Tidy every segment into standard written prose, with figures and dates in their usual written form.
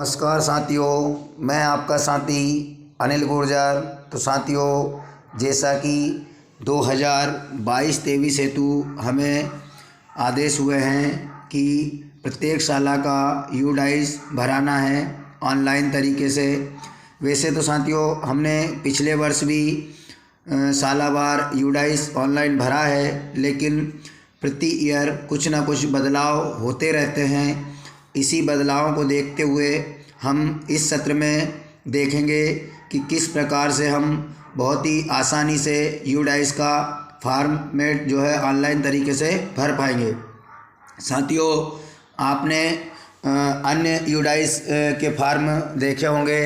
नमस्कार साथियों, मैं आपका साथी अनिल गुर्जर। तो साथियों, जैसा कि 2022-23 हेतु हमें आदेश हुए हैं कि प्रत्येक साला का यूडाइस भराना है ऑनलाइन तरीके से। वैसे तो साथियों, हमने पिछले वर्ष भी सालावार यूडाइस ऑनलाइन भरा है, लेकिन प्रति ईयर कुछ ना कुछ बदलाव होते रहते हैं। इसी बदलावों को देखते हुए हम इस सत्र में देखेंगे कि किस प्रकार से हम बहुत ही आसानी से यूडाइस का फॉर्मेट जो है ऑनलाइन तरीके से भर पाएंगे। साथियों, आपने अन्य यूडाइस के फॉर्म देखे होंगे,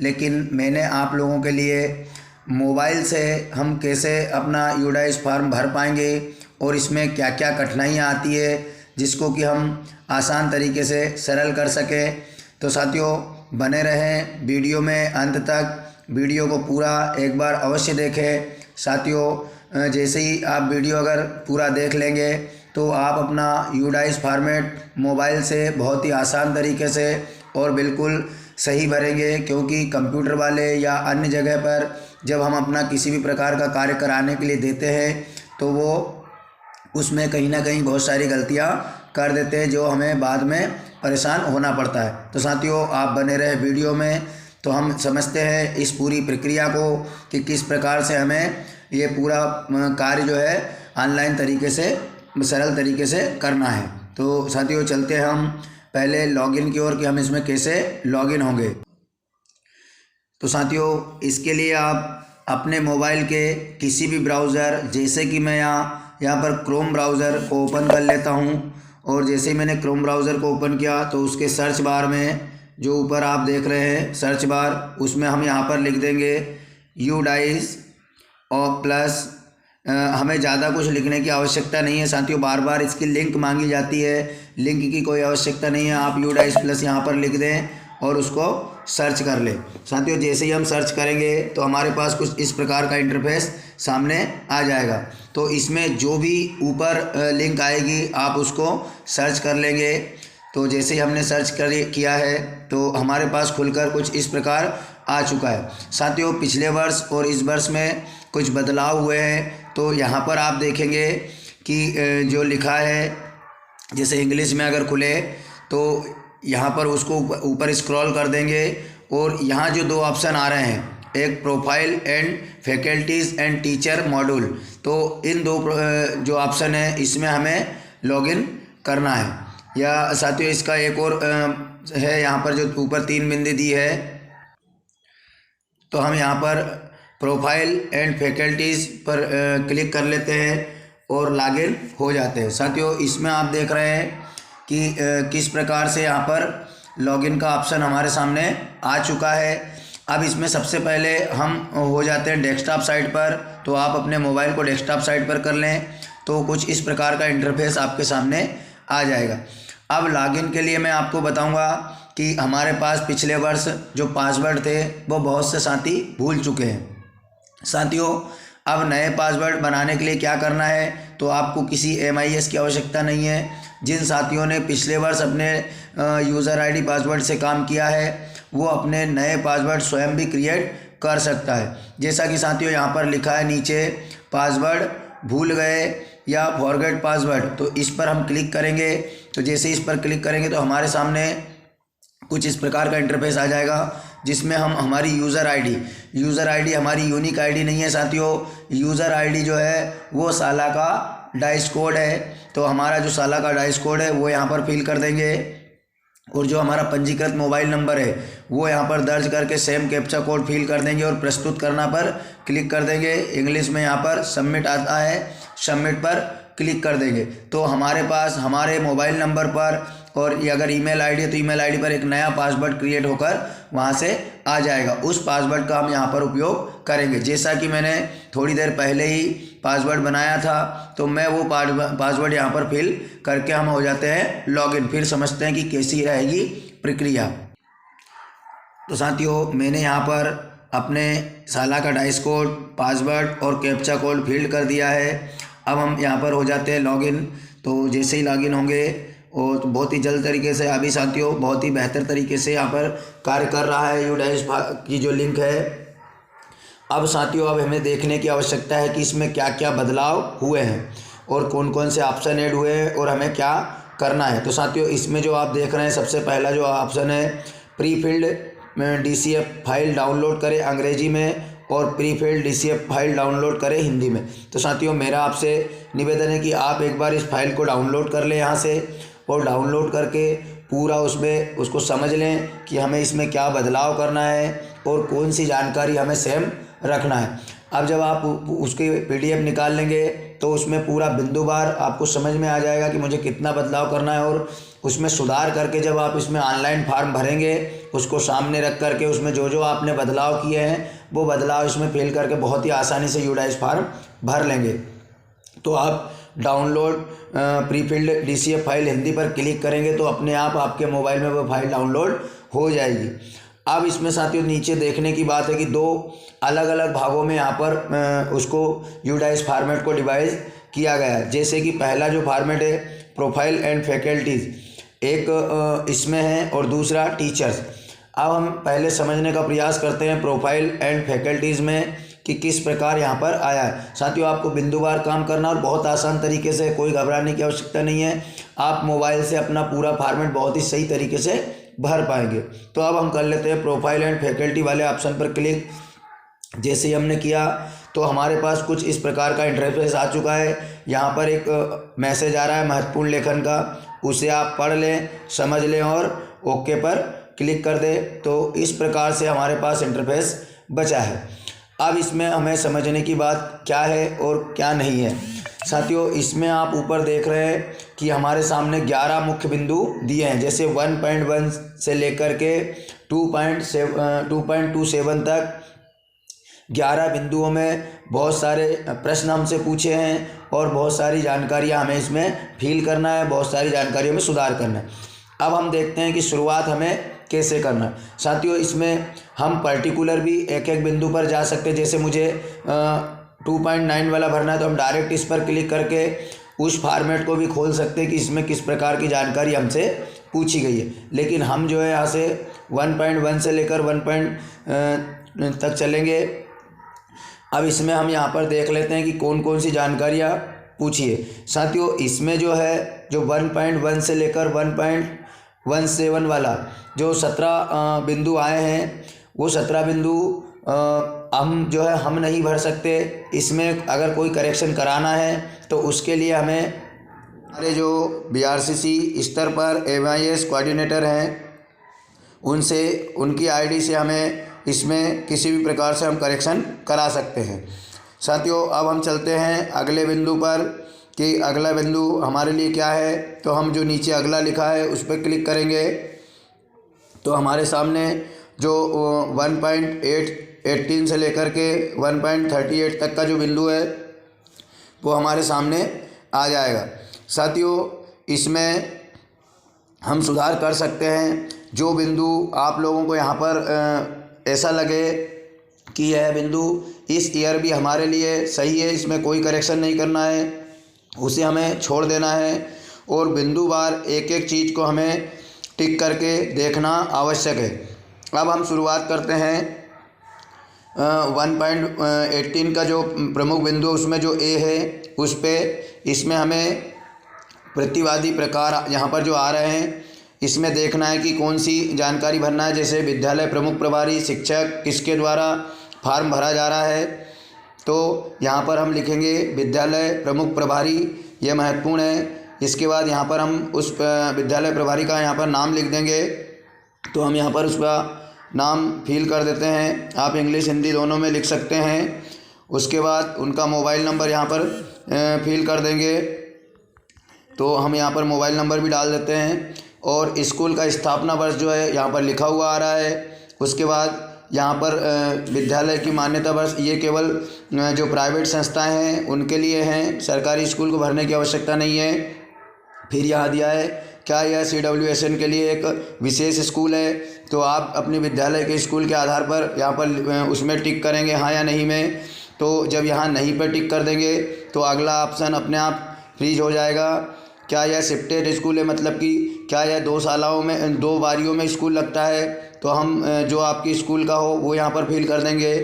लेकिन मैंने आप लोगों के लिए मोबाइल से हम कैसे अपना यूडाइस फॉर्म भर पाएंगे और इसमें क्या क्या कठिनाइयाँ आती है, जिसको कि हम आसान तरीके से सरल कर सकें। तो साथियों, बने रहें वीडियो में अंत तक। वीडियो को पूरा एक बार अवश्य देखें। साथियों, जैसे ही आप वीडियो अगर पूरा देख लेंगे तो आप अपना यूडाइस फॉर्मेट मोबाइल से बहुत ही आसान तरीके से और बिल्कुल सही भरेंगे, क्योंकि कंप्यूटर वाले या अन्य जगह पर जब हम अपना किसी भी प्रकार का कार्य कराने के लिए देते हैं तो वो उसमें कहीं ना कहीं बहुत सारी गलतियां कर देते हैं, जो हमें बाद में परेशान होना पड़ता है। तो साथियों, आप बने रहे वीडियो में, तो हम समझते हैं इस पूरी प्रक्रिया को कि किस प्रकार से हमें ये पूरा कार्य जो है ऑनलाइन तरीके से सरल तरीके से करना है। तो साथियों, चलते हैं हम पहले लॉगिन की ओर कि हम इसमें कैसे लॉगिन होंगे। तो साथियों, इसके लिए आप अपने मोबाइल के किसी भी ब्राउज़र, जैसे कि मैं यहाँ पर क्रोम ब्राउज़र को ओपन कर लेता हूँ। और जैसे ही मैंने क्रोम ब्राउज़र को ओपन किया तो उसके सर्च बार में जो ऊपर आप देख रहे हैं सर्च बार, उसमें हम यहाँ पर लिख देंगे यूडाइस और प्लस। हमें ज़्यादा कुछ लिखने की आवश्यकता नहीं है साथियों, बार बार इसकी लिंक मांगी जाती है। लिंक की कोई आवश्यकता नहीं है, आप यूडाइस प्लस यहाँ पर लिख दें और उसको सर्च कर लें। साथियों, जैसे ही हम सर्च करेंगे तो हमारे पास कुछ इस प्रकार का इंटरफेस सामने आ जाएगा। तो इसमें जो भी ऊपर लिंक आएगी आप उसको सर्च कर लेंगे। तो जैसे ही हमने सर्च किया है तो हमारे पास खुलकर कुछ इस प्रकार आ चुका है। साथियों, पिछले वर्ष और इस वर्ष में कुछ बदलाव हुए हैं। तो यहाँ पर आप देखेंगे कि जो लिखा है, जैसे इंग्लिश में अगर खुले तो यहाँ पर उसको ऊपर स्क्रॉल कर देंगे और यहाँ जो दो ऑप्शन आ रहे हैं, एक profile and faculties and teacher module, तो इन दो जो ऑप्शन है इसमें हमें लॉगिन करना है। या साथियों, इसका एक और है, यहाँ पर जो ऊपर 3 बिंदी दी है, तो हम यहाँ पर प्रोफाइल एंड फैकल्टीज़ पर क्लिक कर लेते हैं और लॉगिन हो जाते हैं। साथियों, इसमें आप देख रहे हैं कि किस प्रकार से यहाँ पर लॉगिन का ऑप्शन हमारे सामने आ चुका है। अब इसमें सबसे पहले हम हो जाते हैं डेस्कटॉप साइट पर। तो आप अपने मोबाइल को डेस्कटॉप साइट पर कर लें तो कुछ इस प्रकार का इंटरफेस आपके सामने आ जाएगा। अब लॉगिन के लिए मैं आपको बताऊंगा कि हमारे पास पिछले वर्ष जो पासवर्ड थे वो बहुत से साथी भूल चुके हैं। साथियों, अब नए पासवर्ड बनाने के लिए क्या करना है, तो आपको किसी MIS की आवश्यकता नहीं है। जिन साथियों ने पिछले वर्ष अपने यूज़र ID पासवर्ड से काम किया है वो अपने नए पासवर्ड स्वयं भी क्रिएट कर सकता है। जैसा कि साथियों यहाँ पर लिखा है नीचे, पासवर्ड भूल गए या फॉरगेट पासवर्ड, तो इस पर हम क्लिक करेंगे। तो जैसे इस पर क्लिक करेंगे तो हमारे सामने कुछ इस प्रकार का इंटरफेस आ जाएगा, जिसमें हम हमारी यूज़र आईडी हमारी यूनिक आईडी नहीं है साथियों। यूज़र आईडी जो है वो साला का डाइस कोड है। तो हमारा जो साला का डाइस कोड है वो यहाँ पर फिल कर देंगे और जो हमारा पंजीकृत मोबाइल नंबर है वो यहाँ पर दर्ज करके सेम कैप्चा कोड फिल कर देंगे और प्रस्तुत करना पर क्लिक कर देंगे। इंग्लिश में यहाँ पर सबमिट आता है, सबमिट पर क्लिक कर देंगे। तो हमारे पास हमारे मोबाइल नंबर पर और ये अगर ईमेल आईडी है तो ईमेल आईडी पर एक नया पासवर्ड क्रिएट होकर वहाँ से आ जाएगा। उस पासवर्ड का हम यहाँ पर उपयोग करेंगे। जैसा कि मैंने थोड़ी देर पहले ही पासवर्ड बनाया था, तो मैं वो पासवर्ड यहाँ पर फिल करके हम हो जाते हैं लॉगिन। फिर समझते हैं कि कैसी रहेगी प्रक्रिया। तो साथियों, मैंने यहाँ पर अपने साला का डाइस कोड, पासवर्ड और कैप्चा कोड फिल कर दिया है। अब हम यहाँ पर हो जाते हैं लॉगिन। तो जैसे ही लॉगिन होंगे और बहुत ही जल्द तरीके से अभी साथियों बहुत ही बेहतर तरीके से यहाँ पर कार्य कर रहा है यूडाइस की जो लिंक है। अब साथियों अब हमें देखने की आवश्यकता है कि इसमें क्या क्या बदलाव हुए हैं और कौन कौन से ऑप्शन ऐड हुए हैं और हमें क्या करना है। तो साथियों इसमें जो आप देख रहे हैं सबसे पहला जो ऑप्शन है pre filled DCF file download करें अंग्रेजी में और pre filled DCF file download करें हिंदी में। तो साथियों मेरा आपसे निवेदन है कि आप एक बार इस फाइल को डाउनलोड कर लें यहाँ से और डाउनलोड करके पूरा उसमें उसको समझ लें कि हमें इसमें क्या बदलाव करना है और कौन सी जानकारी हमें सेम रखना है। अब जब आप उसके PDF निकाल लेंगे तो उसमें पूरा बिंदुवार आपको समझ में आ जाएगा कि मुझे कितना बदलाव करना है और उसमें सुधार करके जब आप इसमें ऑनलाइन फॉर्म भरेंगे उसको सामने रख करके उसमें जो जो आपने बदलाव किए हैं वो बदलाव इसमें फिल करके बहुत ही आसानी से यूडाइस फॉर्म भर लेंगे। तो आप download pre filled DCF file Hindi पर क्लिक करेंगे तो अपने आप आपके मोबाइल में वो फाइल डाउनलोड हो जाएगी। अब इसमें साथियों नीचे देखने की बात है कि दो अलग अलग भागों में यहाँ पर उसको यूडाइस फॉर्मेट को डिवाइड किया गया है। जैसे कि पहला जो फॉर्मेट है प्रोफाइल एंड फैकल्टीज़ एक इसमें है और दूसरा टीचर्स। अब हम पहले समझने का प्रयास करते हैं प्रोफाइल एंड फैकल्टीज़ में कि किस प्रकार यहाँ पर आया है। साथियों आपको बिंदुवार काम करना और बहुत आसान तरीके से, कोई घबराने की आवश्यकता नहीं है। आप मोबाइल से अपना पूरा फॉर्मेट बहुत ही सही तरीके से भर पाएंगे। तो अब हम कर लेते हैं प्रोफाइल एंड फैकल्टी वाले ऑप्शन पर क्लिक। जैसे ही हमने किया तो हमारे पास कुछ इस प्रकार का इंटरफेस आ चुका है। यहाँ पर एक मैसेज आ रहा है महत्वपूर्ण लेखन का, उसे आप पढ़ लें, समझ लें और ओके पर क्लिक कर दें। तो इस प्रकार से हमारे पास इंटरफेस बचा है। अब इसमें हमें समझने की बात क्या है और क्या नहीं है। साथियों इसमें आप ऊपर देख रहे हैं कि हमारे सामने 11 मुख्य बिंदु दिए हैं। जैसे 1.1 से लेकर के 2.27 तक 11 बिंदुओं में बहुत सारे प्रश्न हमसे पूछे हैं और बहुत सारी जानकारियां हमें इसमें फिल करना है, बहुत सारी जानकारियों में सुधार करना है। अब हम देखते हैं कि शुरुआत हमें कैसे करना है। साथियों इसमें हम पर्टिकुलर भी एक एक बिंदु पर जा सकते हैं। जैसे मुझे 2.9 वाला भरना है तो हम डायरेक्ट इस पर क्लिक करके उस फॉर्मेट को भी खोल सकते हैं कि इसमें किस प्रकार की जानकारी हमसे पूछी गई है। लेकिन हम जो है यहाँ से 1.1 से लेकर 1 तक चलेंगे। अब इसमें हम यहाँ पर देख लेते हैं कि कौन कौन सी जानकारियाँ पूछी है। साथियों इसमें जो है जो 1.1 से लेकर 1.17 वाला जो 17 बिंदु आए हैं वो 17 बिंदु हम जो है हम नहीं भर सकते। इसमें अगर कोई करेक्शन कराना है तो उसके लिए हमें हमारे जो BRCC स्तर पर MIS कोऑर्डिनेटर हैं उनसे, उनकी ID से हमें इसमें किसी भी प्रकार से हम करेक्शन करा सकते हैं। साथियों अब हम चलते हैं अगले बिंदु पर कि अगला बिंदु हमारे लिए क्या है। तो हम जो नीचे अगला लिखा है उस पर क्लिक करेंगे तो हमारे सामने जो 1.18 से लेकर के 1.38 तक का जो बिंदु है वो हमारे सामने आ जाएगा। साथियों इसमें हम सुधार कर सकते हैं। जो बिंदु आप लोगों को यहाँ पर ऐसा लगे कि यह बिंदु इस ईयर भी हमारे लिए सही है, इसमें कोई करेक्शन नहीं करना है, उसे हमें छोड़ देना है और बिंदुवार एक एक चीज़ को हमें टिक करके देखना आवश्यक है। अब हम शुरुआत करते हैं 1.18 का जो प्रमुख बिंदु उसमें जो A है उस पर, इसमें हमें प्रतिवादी प्रकार यहाँ पर जो आ रहे हैं इसमें देखना है कि कौन सी जानकारी भरना है। जैसे विद्यालय प्रमुख प्रभारी शिक्षक किसके द्वारा फॉर्म भरा जा रहा है तो यहाँ पर हम लिखेंगे विद्यालय प्रमुख प्रभारी, यह महत्वपूर्ण है। इसके बाद यहाँ पर हम उस विद्यालय प्रभारी का यहाँ पर नाम लिख देंगे। तो हम यहाँ पर उसका नाम फिल कर देते हैं। आप इंग्लिश हिंदी दोनों में लिख सकते हैं। उसके बाद उनका मोबाइल नंबर यहाँ पर फिल कर देंगे। तो हम यहाँ पर मोबाइल नंबर भी डाल देते हैं और स्कूल का स्थापना वर्ष जो है यहाँ पर लिखा हुआ आ रहा है। उसके बाद यहाँ पर विद्यालय की मान्यता वर्ष, ये केवल जो प्राइवेट संस्थाएं हैं उनके लिए हैं, सरकारी स्कूल को भरने की आवश्यकता नहीं है। फिर यहाँ दिया है क्या यह CWSN के लिए एक विशेष स्कूल है, तो आप अपने विद्यालय के स्कूल के आधार पर यहाँ पर उसमें टिक करेंगे हाँ या नहीं में। तो जब यहाँ नहीं पर टिक कर देंगे तो अगला ऑप्शन अपने आप फ्रीज हो जाएगा। क्या यह शिफ्टेड स्कूल है, मतलब कि क्या यह 2 शालाओं में 2 बारियों में स्कूल लगता है, तो हम जो आपकी स्कूल का हो वो यहाँ पर फिल कर देंगे।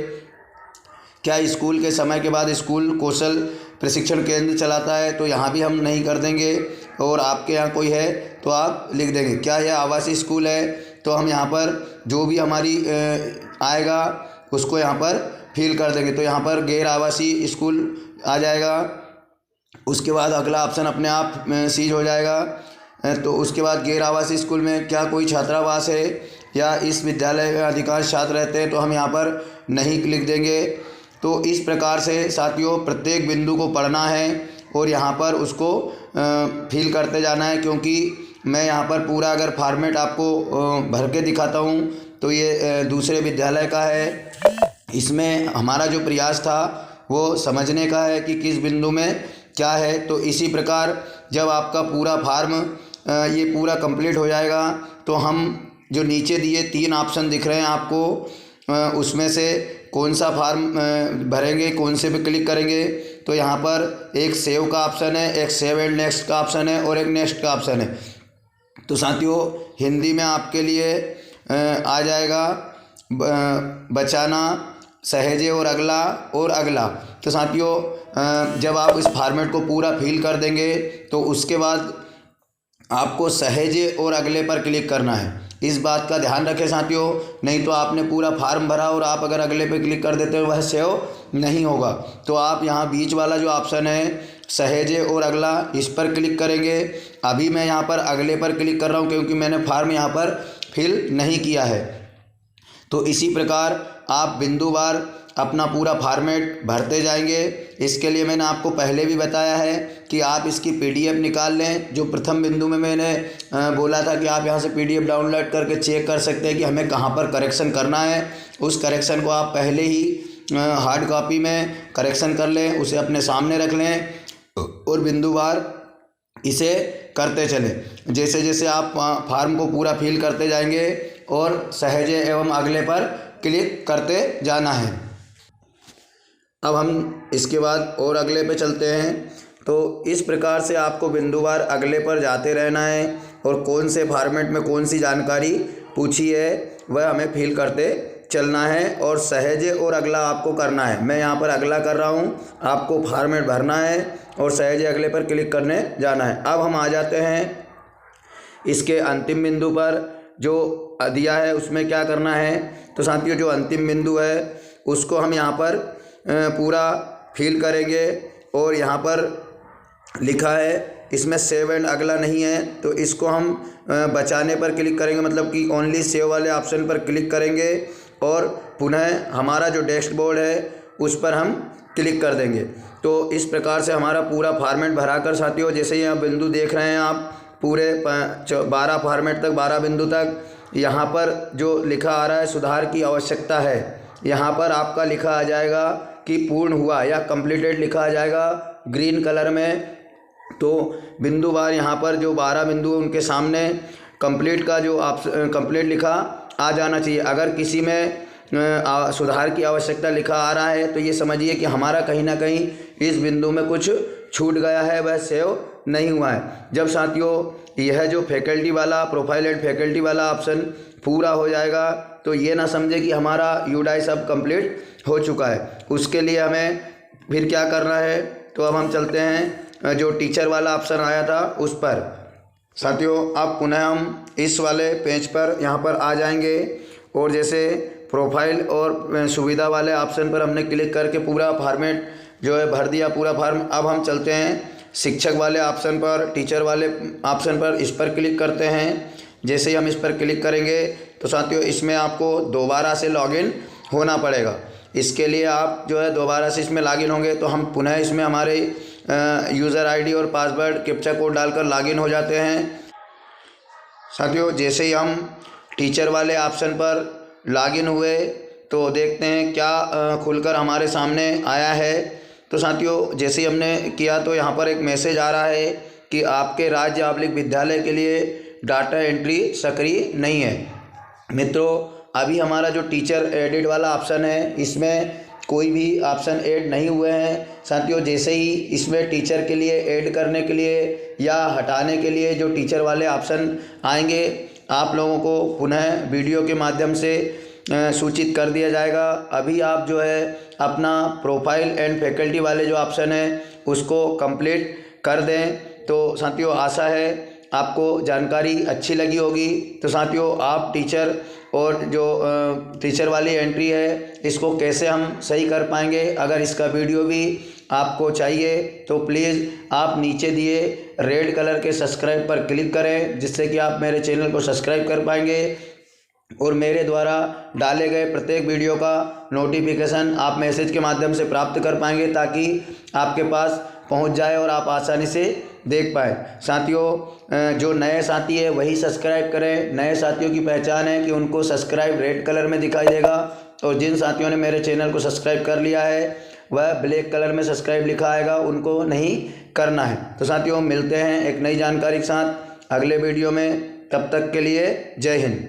क्या स्कूल के समय के बाद स्कूल कौशल प्रशिक्षण केंद्र चलाता है, तो यहाँ भी हम नहीं कर देंगे। और आपके यहाँ कोई है तो आप लिख देंगे। क्या यह आवासीय स्कूल है, तो हम यहाँ पर जो भी हमारी आएगा उसको यहाँ पर फिल कर देंगे। तो यहाँ पर गैर आवासीय स्कूल आ जाएगा। उसके बाद अगला ऑप्शन अपने आप सीज हो जाएगा। तो उसके बाद गैर आवासीय स्कूल में क्या कोई छात्रावास है या इस विद्यालय में अधिकांश छात्र रहते हैं, तो हम यहाँ पर नहीं लिख देंगे। तो इस प्रकार से साथियों प्रत्येक बिंदु को पढ़ना है और यहाँ पर उसको फिल करते जाना है, क्योंकि मैं यहाँ पर पूरा अगर फॉर्मेट आपको भर के दिखाता हूँ तो ये दूसरे विद्यालय का है। इसमें हमारा जो प्रयास था वो समझने का है कि किस बिंदु में क्या है। तो इसी प्रकार जब आपका पूरा फॉर्म ये पूरा कंप्लीट हो जाएगा तो हम जो नीचे दिए 3 ऑप्शन दिख रहे हैं आपको, उसमें से कौन सा फॉर्म भरेंगे, कौन से पे क्लिक करेंगे। तो यहाँ पर एक सेव का ऑप्शन है, एक सेव एंड नेक्स्ट का ऑप्शन है और एक नेक्स्ट का ऑप्शन है। तो साथियों हिंदी में आपके लिए आ जाएगा बचाना, सहेजे और अगला। तो साथियों जब आप इस फॉर्मेट को पूरा फिल कर देंगे तो उसके बाद आपको सहेजे और अगले पर क्लिक करना है। इस बात का ध्यान रखें साथियों, नहीं तो आपने पूरा फार्म भरा और आप अगर अगले पे क्लिक कर देते हो वह सेव नहीं होगा। तो आप यहाँ बीच वाला जो ऑप्शन है सहेजे और अगला, इस पर क्लिक करेंगे। अभी मैं यहाँ पर अगले पर क्लिक कर रहा हूँ क्योंकि मैंने फार्म यहाँ पर फिल नहीं किया है। तो इसी प्रकार आप बिंदुवार अपना पूरा फॉर्मेट भरते जाएंगे। इसके लिए मैंने आपको पहले भी बताया है कि आप इसकी पीडीएफ निकाल लें। जो प्रथम बिंदु में मैंने बोला था कि आप यहाँ से पीडीएफ डाउनलोड करके चेक कर सकते हैं कि हमें कहाँ पर करेक्शन करना है। उस करेक्शन को आप पहले ही हार्ड कॉपी में करेक्शन कर लें, उसे अपने सामने रख लें और बिंदुवार इसे करते चलें। जैसे जैसे आप फॉर्म को पूरा फिल करते जाएंगे और सहेजे एवं अगले पर क्लिक करते जाना है। अब हम इसके बाद और अगले पे चलते हैं। तो इस प्रकार से आपको बिंदुवार अगले पर जाते रहना है और कौन से फॉर्मेट में कौन सी जानकारी पूछी है वह हमें फिल करते चलना है और सहेजे और अगला आपको करना है। मैं यहाँ पर अगला कर रहा हूँ, आपको फॉर्मेट भरना है और सहेजे अगले पर क्लिक करने जाना है। अब हम आ जाते हैं इसके अंतिम बिंदु पर जो दिया है उसमें क्या करना है। तो साथियों जो अंतिम बिंदु है उसको हम यहाँ पर पूरा फिल करेंगे और यहाँ पर लिखा है इसमें सेव एंड अगला नहीं है, तो इसको हम बचाने पर क्लिक करेंगे, मतलब कि ओनली सेव वाले ऑप्शन पर क्लिक करेंगे और पुनः हमारा जो डैशबोर्ड है उस पर हम क्लिक कर देंगे। तो इस प्रकार से हमारा पूरा फॉर्मेट भरा कर साथियों, जैसे यहाँ बिंदु देख रहे हैं आप पूरे 12 फॉर्मेट तक 12 बिंदु तक, यहाँ पर जो लिखा आ रहा है सुधार की आवश्यकता है, यहाँ पर आपका लिखा आ जाएगा कि पूर्ण हुआ या कंप्लीटेड लिखा आ जाएगा ग्रीन कलर में। तो बिंदुवार यहाँ पर जो 12 बिंदु उनके सामने कंप्लीट का जो कंप्लीट लिखा आ जाना चाहिए। अगर किसी में सुधार की आवश्यकता लिखा आ रहा है तो ये समझिए कि हमारा कहीं ना कहीं इस बिंदु में कुछ छूट गया है, वह सेव नहीं हुआ है। जब साथियों यह जो फैकल्टी वाला प्रोफाइल एंड फैकल्टी वाला ऑप्शन पूरा हो जाएगा तो ये ना समझे कि हमारा यूडाइस अब कंप्लीट हो चुका है। उसके लिए हमें फिर क्या करना है, तो अब हम चलते हैं जो टीचर वाला ऑप्शन आया था उस पर। साथियों अब पुनः हम इस वाले पेज पर यहाँ पर आ जाएंगे और जैसे प्रोफाइल और सुविधा वाले ऑप्शन पर हमने क्लिक करके पूरा फॉर्मेट जो है भर दिया पूरा फॉर्म। अब हम चलते हैं शिक्षक वाले ऑप्शन पर, टीचर वाले ऑप्शन पर, इस पर क्लिक करते हैं। जैसे ही हम इस पर क्लिक करेंगे तो साथियों इसमें आपको दोबारा से लॉगिन होना पड़ेगा। इसके लिए आप जो है दोबारा से इसमें लॉगिन होंगे तो हम पुनः इसमें हमारे यूज़र आईडी और पासवर्ड कैप्चा कोड डालकर लॉगिन हो जाते हैं। साथियों जैसे ही हम टीचर वाले ऑप्शन पर लॉगिन हुए तो देखते हैं क्या खुलकर हमारे सामने आया है। तो साथियों जैसे ही हमने किया तो यहाँ पर एक मैसेज आ रहा है कि आपके राज्य आबलिक विद्यालय के लिए डाटा एंट्री सक्रिय नहीं है। मित्रों अभी हमारा जो टीचर एडिट वाला ऑप्शन है इसमें कोई भी ऑप्शन ऐड नहीं हुए हैं साथियों। जैसे ही इसमें टीचर के लिए ऐड करने के लिए या हटाने के लिए जो टीचर वाले ऑप्शन आएंगे, आप लोगों को पुनः वीडियो के माध्यम से सूचित कर दिया जाएगा। अभी आप जो है अपना प्रोफाइल एंड फैकल्टी वाले जो ऑप्शन है उसको कंप्लीट कर दें। तो साथियों आशा है आपको जानकारी अच्छी लगी होगी। तो साथियों आप टीचर और जो टीचर वाली एंट्री है इसको कैसे हम सही कर पाएंगे, अगर इसका वीडियो भी आपको चाहिए तो प्लीज़ आप नीचे दिए रेड कलर के सब्सक्राइब पर क्लिक करें, जिससे कि आप मेरे चैनल को सब्सक्राइब कर पाएंगे और मेरे द्वारा डाले गए प्रत्येक वीडियो का नोटिफिकेशन आप मैसेज के माध्यम से प्राप्त कर पाएंगे, ताकि आपके पास पहुंच जाए और आप आसानी से देख पाए। साथियों जो नए साथी है वही सब्सक्राइब करें। नए साथियों की पहचान है कि उनको सब्सक्राइब रेड कलर में दिखाई देगा, और जिन साथियों ने मेरे चैनल को सब्सक्राइब कर लिया है वह ब्लैक कलर में सब्सक्राइब लिखा आएगा, उनको नहीं करना है। तो साथियों मिलते हैं एक नई जानकारी के साथ अगले वीडियो में, तब तक के लिए जय हिंद।